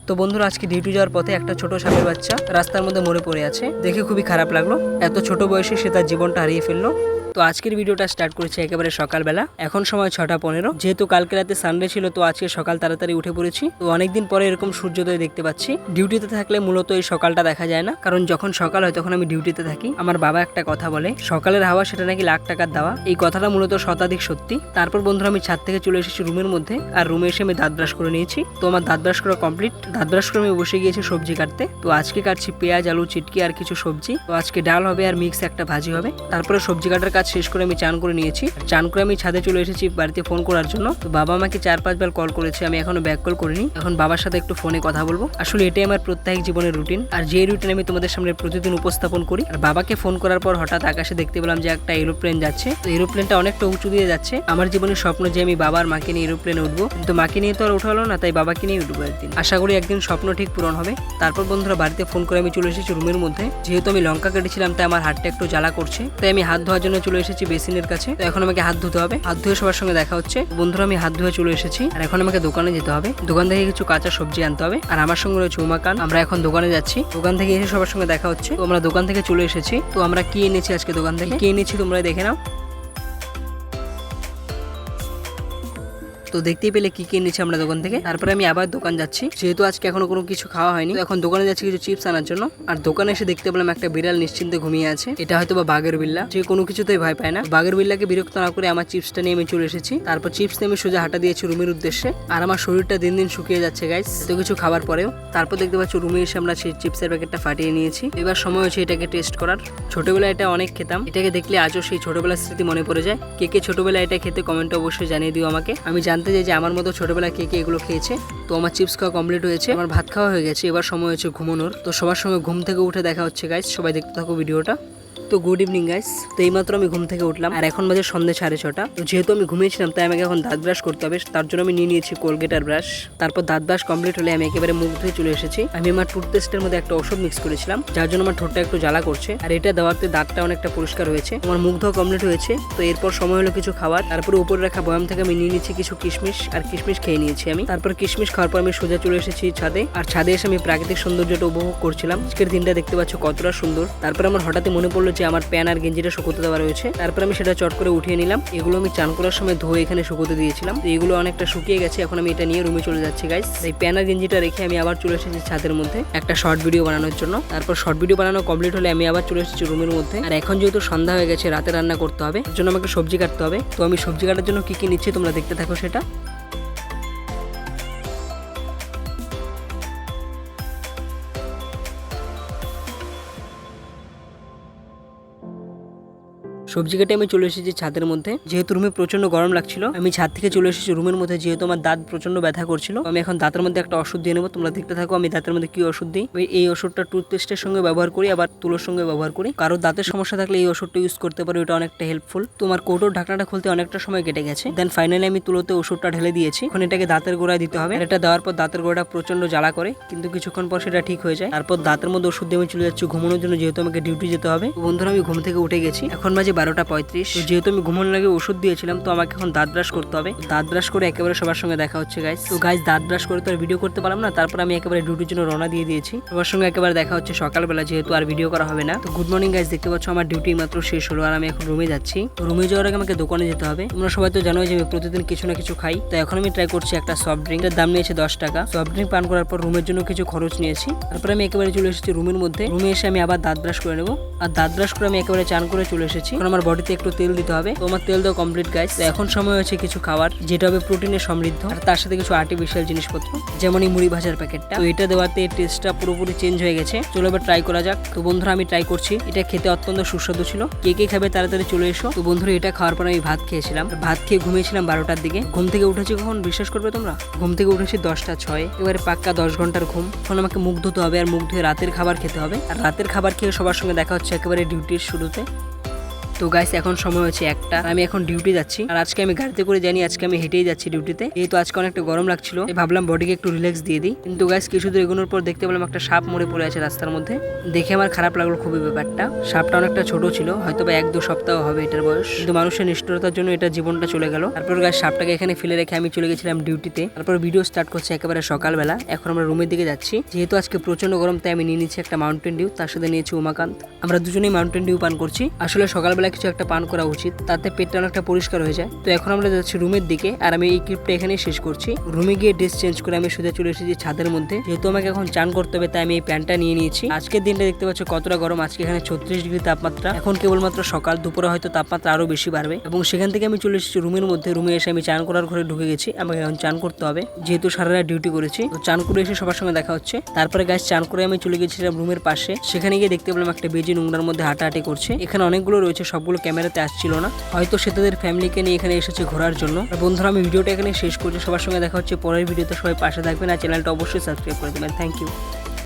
তো বন্ধুরা আজকে ডিউটি যাওয়ার পথে একটা ছোট সাপের বাচ্চা রাস্তার মধ্যে মরে পড়ে আছে। দেখে খুবই খারাপ লাগলো, এত ছোট বয়সে সে তার জীবনটা হারিয়ে ফেললো। তো আজকের ভিডিওটা স্টার্ট করেছি একেবারে সকালবেলা। এখন সময় 6:15। যেহেতু কালকে রাতে সানডে ছিল তো আজকে সকাল তাড়াতাড়ি উঠে পড়েছি। তো অনেকদিন পরে এরকম সূর্যোদয় দেখতে পাচ্ছি। ডিউটিতে থাকলে মূলত এই সকালটা দেখা যায় না, কারণ যখন সকাল হয় তখন আমি ডিউটিতে থাকি। আমার বাবা একটা কথা বলে, সকালের হাওয়া সেটা নাকি লাখ টাকার দেওয়া। এই কথাটা মূলত শতাধিক সত্যি। তারপর বন্ধুরা আমি ছাদ থেকে চলে এসেছি রুমের মধ্যে, আর রুমে এসে আমি দাঁত ব্রাশ করে নিয়েছি। তো আমার দাঁত ব্রাশ করা কমপ্লিট। দাঁত ব্রাশ করে আমি বসে গিয়েছি সবজি কাটতে। তো আজকে কাটছি পেঁয়াজ, আলু, চিটকি আর কিছু সবজি। তো আজকে ডাল হবে আর মিক্স একটা ভাজি হবে। তারপরে সবজি কাটার কাজ শেষ করে আমি চান করে নিয়েছি। চান করে আমি ছাদে চলে এসেছি বাড়িতে ফোন করার জন্য। তো বাবা আমাকে 4-5 বার কল করেছে, আমি এখনো ব্যাক কল করিনি। এখন বাবার সাথে একটু ফোনে কথা বলবো। আসলে এটাই আমার প্রত্যেক জীবনের রুটিন, আর যে রুটিন আমি তোমাদের সামনে প্রতিদিন উপস্থাপন করি। আর বাবাকে ফোন করার পর হঠাৎ আকাশে দেখতে পেলাম যে একটা এরোপ্লেন যাচ্ছে। তো এরোপ্লেনটা অনেকটা উঁচু দিয়ে যাচ্ছে। আমার জীবনের স্বপ্ন যে আমি বাবার মাকে নিয়ে এরোপ্লেনে উঠবো, কিন্তু মাকে নিয়ে তো আর উঠা হলো না, তাই বাবাকে নিয়ে উঠবো একদিন। আশা করি একদিন স্বপ্ন ঠিক পূরণ হবে। তারপর বন্ধুরা বাড়িতে ফোন করে আমি চলে এসেছি রুমের মধ্যে। যেহেতু আমি লঙ্কা কেটেছিলাম তাই আমার হাতটা একটু জ্বালা করছে, তাই আমি হাত ধোয়ার জন্য চলে এসেছি বেসিনের কাছে। তো এখন আমাকে হাত ধুতে হবে। হাত ধুয়ে সবার সঙ্গে দেখা হচ্ছে। বন্ধুরা আমি হাত ধুয়ে চলে এসেছি, আর এখন আমাকে দোকানে যেতে হবে। দোকান থেকে কিছু কাঁচা সবজি আনতে হবে। আর আমার সঙ্গে রয়েছে উমাকান। আমরা এখন দোকানে যাচ্ছি। দোকান থেকে এসে সবার সঙ্গে দেখা হচ্ছে। তো আমরা দোকান থেকে চলে এসেছি। তো আমরা কি এনেছি আজকে দোকান থেকে, কি এনেছি তোমরা দেখে নাও। তো দেখতেই পেলে কি কি নিচ্ছে আমরা দোকান থেকে। তারপরে আমি আবার দোকান যাচ্ছি, যেহেতু আজকে এখনো কোনো কিছু খাওয়া হয়নি। তো এখন দোকানে যাচ্ছি কিছু চিপস আনার জন্য। আর দোকানে এসে দেখতে পেলাম একটা বিড়াল নিশ্চিন্তে ঘুমিয়ে আছে। এটা হয়তো বা বাঘের বিল্লা, যে কোনো কিছুতেই ভয় পায় না। বাঘের বিল্লাকে বিরক্ত না করে আমার চিপসটা নিয়ে আমি চলে এসেছি। তারপর চিপস নিয়ে আমি সোজা হাঁটা দিয়েছি রুমের উদ্দেশ্যে। আর আমার শরীরটা দিন দিন শুকিয়ে যাচ্ছে গাইস, এত কিছু খাবার পরেও। তারপর দেখতে পাচ্ছি রুমে এসে আমরা সেই চিপসের প্যাকেটটা ফাটিয়ে নিয়েছি। এবার সময় হয়েছে এটাকে টেস্ট করার। ছোটবেলায় এটা অনেক খেতাম, এটাকে দেখলে আজও সেই ছোটবেলার স্মৃতি মনে পড়ে যায়। কে কে ছোটবেলায় এটা খেতে কমেন্টে অবশ্যই জানিয়ে দিও আমাকে। আমি জানতে চাই যে আমার মতো ছোটবেলায় কে কে এগুলো খেয়েছে। তো আমার চিপস খাওয়া কমপ্লিট হয়েছে, আমার ভাত খাওয়া হয়ে গেছে। এবার সময় হয়েছে ঘুমানোর। তো সবার সঙ্গে ঘুম থেকে উঠে দেখা হচ্ছে গাইস, সবাই দেখতে থাকো ভিডিওটা। তো গুড ইভিনিং গাইস। তো এইমাত্র আমি ঘুম থেকে উঠলাম, আর এখন বাজে সন্ধ্যে 6:30। তো যেহেতু আমি ঘুমিয়েছিলাম তাই আমাকে এখন দাঁত ব্রাশ করতে হবে। তার জন্য আমি নিয়ে নিয়েছি কোলগেট আর ব্রাশ। তারপর দাঁত ব্রাশ কমপ্লিট হলে আমি একেবারে মুখ ধুয়ে চলে এসেছি। আমি আমার টুথপেস্টের মধ্যে একটা ওষুধ মিক্স করেছিলাম, যার জন্য আমার ঠোঁটটা একটু জ্বালা করছে। আর এটা দেওয়াতে দাঁতটা অনেকটা পরিষ্কার হয়েছে। আমার মুখ ধোয়া কমপ্লিট হয়েছে। তো এরপর সময় হলো কিছু খাবার। তারপরে উপরে রাখা বয়াম থেকে আমি নিয়ে নিয়েছি কিছু কিশমিশ, আর কিশমিশ খেয়ে নিয়েছি আমি। তারপর কিশমিশ খাওয়ার পর আমি সোজা চলে এসেছি ছাদে। আর ছাদে এসে আমি প্রাকৃতিক সৌন্দর্যটা উপভোগ করছিলাম। আজকের দিনটা দেখতে পাচ্ছ কতটা সুন্দর। তারপর আমার হঠাৎই মনে পড়লো যে আমার প্যান আর যেটা শুকোতে দেওয়া রয়েছে। তারপর আমি সেটা চট করে উঠিয়ে নিলাম। এগুলো আমি চান করার সময় ধুয়ে এখানে শুকোতে দিয়েছিলাম। তো এগুলো অনেকটা শুকিয়ে গেছে। এখন আমি এটা নিয়ে রুমে চলে যাচ্ছি গাইস। এই প্যান আর গেঞ্জিটা রেখে আমি আবার চলে এসেছি ছাদের মধ্যে একটা শর্ট ভিডিও বানানোর জন্য। তারপর শর্ট ভিডিও বানানো কমপ্লিট হলে আমি আবার চলে এসেছি রুমের মধ্যে। আর এখন যেহেতু সন্ধ্যা হয়ে গেছে, রাতে রান্না করতে হবে, এর জন্য আমাকে সবজি কাটতে হবে। তো আমি সবজি কাটার জন্য কি কি নিচ্ছি তোমরা দেখতে থাকো সেটা। সবজি কেটে আমি চলে এসেছি ছাদের মধ্যে। যেহেতু রুমে প্রচন্ড গরম লাগছিল, আমি ছাদ থেকে চলে এসেছি রুমের মধ্যে। যেহেতু আমার দাঁত প্রচন্ড ব্যথা করছিল, আমি এখন দাঁতের মধ্যে একটা ওষুধ দিয়ে নেবো। তোমরা দেখতে থাকো আমি দাঁতের মধ্যে কি ওষুধ দিই। এই ওষুধটা টুথপেস্টের সঙ্গে ব্যবহার করি, আবার তুলোর সঙ্গে ব্যবহার করি। কারো দাঁতের সমস্যা থাকলে এই ওষুধটা ইউজ করতে পারো, এটা অনেকটা হেল্পফুল। তোমার কৌটোর ঢাকনাটা খুলতে অনেকটা সময় কেটে গেছে। দেন ফাইনালি আমি তুলোতে ওষুধটা ঢেলে দিয়েছি। এখন এটাকে দাঁতের গোড়ায় দিতে হবে। এটা দেওয়ার পর দাঁতের গোড়াটা প্রচন্ড জ্বালা করে, কিন্তু কিছুক্ষণ পর সেটা ঠিক হয়ে যায়। তারপর দাঁতের মধ্যে ওষুধ দিয়ে আমি চলে যাচ্ছি ঘুমানোর জন্য, যেহেতু আমাকে ডিউটি যেতে হবে। বন্ধুরা আমি ঘুম থেকে উঠে গেছি, এখন বাজে 12:35। যেহেতু আমি ঘুমানোর আগে ওষুধ দিয়েছিলাম, তো আমাকে এখন দাঁত ব্রাশ করতে হবে। দাঁত ব্রাশ করে একেবারে সবার সঙ্গে দেখা হচ্ছে গাইস। তো গাইস দাঁত ব্রাশ করে তো আর ভিডিও করতে পারলাম না। তারপর আমি একেবারে ডিউটির জন্য রওনা দিয়ে দিয়েছি। সবার সঙ্গে একেবারে দেখা হচ্ছে সকালবেলা, যেহেতু আর ভিডিও করা হবে না। তো গুড মর্নিং গাইস, দেখতে পাচ্ছ আমার ডিউটি মাত্র শেষ হলো, আর আমি এখন রুমে যাচ্ছি। তো রুমে যাওয়ার আগে আমাকে দোকানে যেতে হবে। তোমরা সবাই তো জানো যে আমি প্রতিদিন কিছু না কিছু খাই। তো এখন আমি ট্রাই করছি একটা সফট ড্রিঙ্ক, এর দাম নিয়েছে 10 টাকা। সফট ড্রিঙ্ক পান করার পর রুমের জন্য কিছু খরচ নিয়েছি। তারপর আমি একেবারে চলে এসেছি রুমের মধ্যে। রুমে এসে আমি আবার দাঁত ব্রাশ করে নেবো। আর দাঁত ব্রাশ করে আমি একেবারে চান করে চলে এসেছি। এখন আমার বডিতে একটু তেল দিতে হবে। তো আমার তেল দেওয়া কমপ্লিট গাইস। তো এখন সময় হয়েছে কিছু খাবার, যেটা হবে প্রোটিনে সমৃদ্ধ, আর তার সাথে কিছু আর্টিফিশিয়াল জিনিসপত্র, যেমন এই মুড়ি ভাজার প্যাকেটটা। তো এটা দেওয়াতে টেস্টটা পুরোপুরি চেঞ্জ হয়ে গেছে। চলো এবার ট্রাই করা যাক। তো বন্ধুরা আমি ট্রাই করছি। এটা খেতে অত্যন্ত সুস্বাদু ছিল। কে কে খাবে তাড়াতাড়ি চলে এসো। তো বন্ধুরা এটা খাওয়ার পর আমি ভাত খেয়েছিলাম। ভাত খেয়ে ঘুমিয়েছিলাম 12টার দিকে। ঘুম থেকে উঠেছি কখন বিশ্বাস করবে তোমরা? ঘুম থেকে উঠেছি 10:06। এবারে পাক্কা 10 ঘন্টার ঘুম। এখন আমাকে মুখ ধুতে হবে, আর মুখ ধুয়ে রাতের খাবার খেতে হবে। আর রাতের খাবার খেয়ে সবার সঙ্গে দেখা হচ্ছে একেবারে ডিউটির শুরুতে। তো গাইস এখন সময় হচ্ছে 1টা, আমি এখন ডিউটি যাচ্ছি। আর আজকে আমি গাড়িতে করে জানি, আজকে আমি হেঁটেই যাচ্ছি ডিউটিতে। যেহেতু আজকে অনেকটা গরম লাগছিল, ভাবলাম বডিকে একটু রিল্যাক্স দিয়ে দিই। কিন্তু গাইস কিছু দূর এগোনোর পর দেখতে পেলাম একটা সাপ মরে পড়ে আছে রাস্তার মধ্যে। দেখে আমার খারাপ লাগলো খুবই ব্যাপারটা। সাপটা অনেকটা ছোট ছিল, হয়তো বা 1-2 সপ্তাহ হবে এটার বয়স, কিন্তু মানুষের নিষ্ঠুরতার জন্য এটা জীবনটা চলে গেল। তারপর গাইস সাপটাকে এখানে ফেলে রেখে আমি চলে গেছিলাম ডিউটিতে। তারপর ভিডিও স্টার্ট করছে একেবারে সকালবেলা। এখন আমরা রুমের দিকে যাচ্ছি। যেহেতু আজকে প্রচন্ড গরম, তাই আমি নিয়ে নিচ্ছি একটা মাউন্টেন ডিউ, তার সাথে নিয়েছি উমাকান্ত। আমরা দুজনেই মাউন্টেন ডিউ পান করছি। আসলে সকালবেলা কিছু একটা পান করা উচিত, তাতে পেটটা অনেকটা পরিষ্কার হয়ে যায়। তো এখন আমরা যাচ্ছি রুমের দিকে, আর আমি এই ক্লিপটা এখানেই শেষ করছি। রুমে গিয়ে ড্রেস চেঞ্জ করে আমি সোজা চলে এসেছি ছাদের মধ্যে। যেহেতু আমাকে এখন চান করতে হবে, তাই আমি এই প্যান্টটা নিয়ে নিয়েছি। আজকের দিনটা দেখতে পাচ্ছ কতটা গরম। আজকে এখানে 36 ডিগ্রি তাপমাত্রা। এখন কেবলমাত্র সকাল, দুপুরে হয়তো তাপমাত্রা আরো বেশি বাড়বে। এবং সেখান থেকে আমি চলে এসেছি রুমের মধ্যে। রুমে এসে আমি চান করার ঘরে ঢুকে গেছি। আমাকে এখন চান করতে হবে, যেহেতু সারা রাত ডিউটি করেছি। তো চান করে এসে সবার সঙ্গে দেখা হচ্ছে। তারপরে গাইস চান করে আমি চলে গেছিলাম রুমের পাশে। সেখানে গিয়ে দেখতে পেলাম একটা বেজি নোংরার মধ্যে হাঁটাহাঁটি করছে। এখানে অনেকগুলো রয়েছে, সবগুলো ক্যামেরাতে আসছিল না, হয়তো সে তাদের ফ্যামিলিকে নিয়ে এখানে এসেছে ঘোরার জন্য। বন্ধুরা, আমি ভিডিওটা এখানে শেষ করছি। সবার সঙ্গে দেখা হচ্ছে পরের ভিডিওতে। সবাই পাশে থাকবেন আর চ্যানেলটা অবশ্যই সাবস্ক্রাইব করে দেবেন। Thank you.